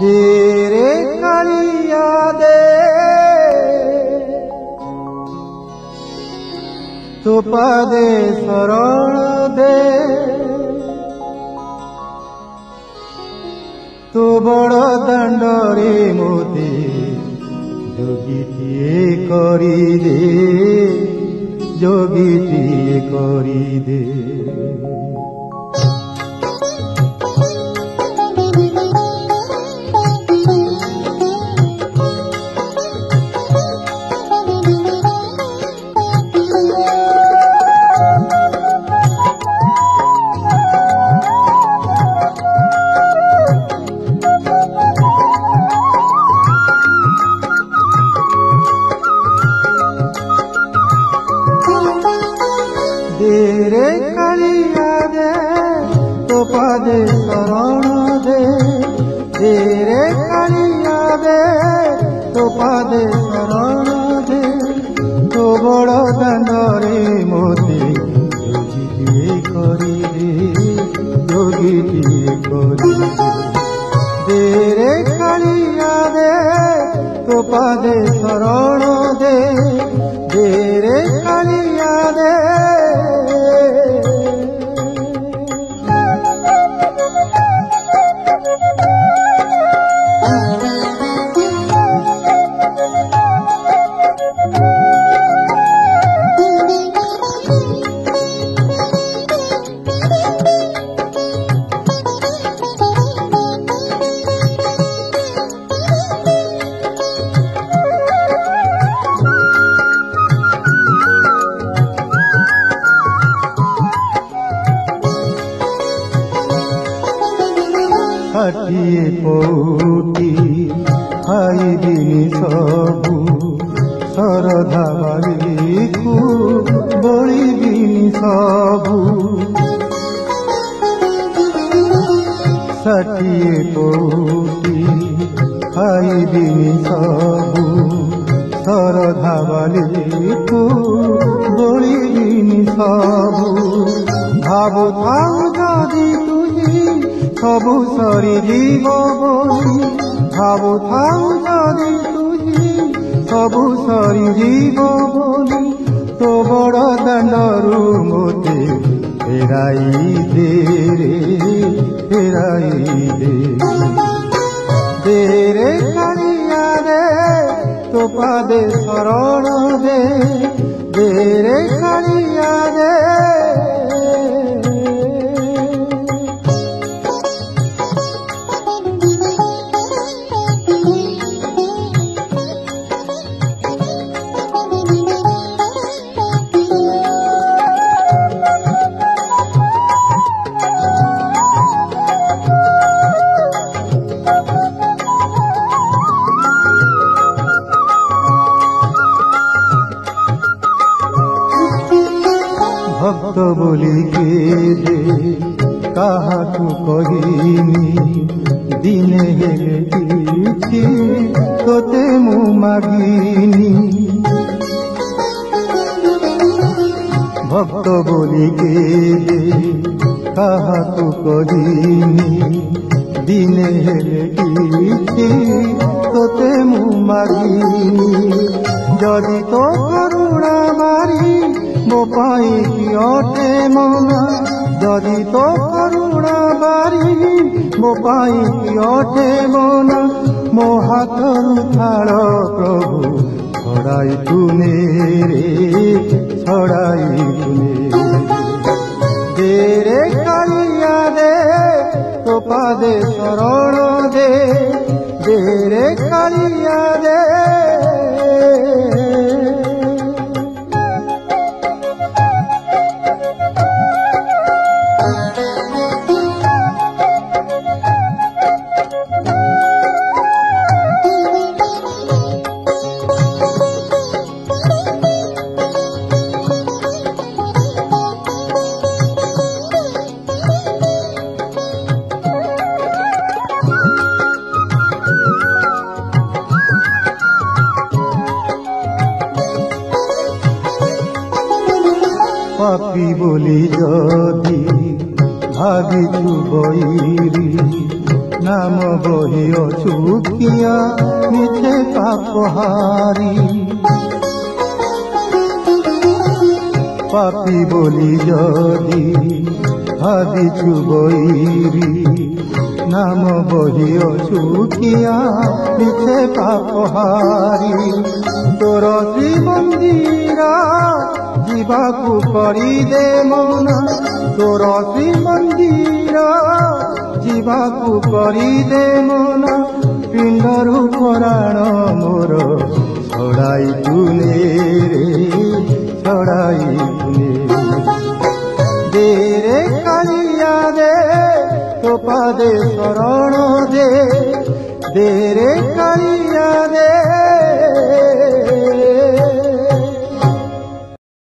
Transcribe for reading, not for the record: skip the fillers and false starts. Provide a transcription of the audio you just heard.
दे रे कालिया दे तो पादे शरण दे तो बड़ दांडरे मोते जोगीटिए करी दे जोगीटिए करी दे। दे रे कालिया दे तो पादे शरण दे दे रे कालिया दे तो पादे शरण दे तो बड़ दांडरे मोते जोगीटिए करी दे जोगीटिए करी दे रे कालिया दे तो पादे शरण दे दे रे कालिया दे। षाठिए पौटी खाइदिनी सबु शरधा बालिकु बलिदिनी सबु षाठिए पौटी खाइदिनी सबु शरधा बालिकु बलिदिनी सबु भावुथाउ जदि तुझी सबु सरी जीव बोली भावुथाउ जदि तुझी सबु सरी जीव बोली तो बड़ दांडरू मोते फेराई दे रे फेराई दे रे कालिया दे तो पादे शरण दे दे रे कालिया दे। भक्त बोली के दे काहाकु कहिनी दिने हेले किछि तोते मु मागिनी भक्त बोली के दे काहाकु कहिनी दिने हेले किछि तोते मु मागिनी जदि तो करुणा मारी मो पाई कियोटे मना जदि तो करुणा बारी मो पाई कियोटे मना मो हाथरु थाल प्रभु छड़ाई तुने रे छड़ाई तुने दे रे कालिया दे तो पादे शरण दे दे रे कालिया दे। पापी बोली जदि भाविछु बईरी नाम बही अचुकिया मिथे पापहारी पापी बोली जदि भाविचु बैरी नाम बही अचुकिया मिथे पापहारी तोर श्रीमंदिर जीवाकू करी दे मना तोर श्रीमंदिर जीवाकू करी दे मना पिंडरू पराण मोर छड़ाई तुने रे छड़ाई तुने दे रे कालिया दे तो पादे शरण दे रे कालिया दे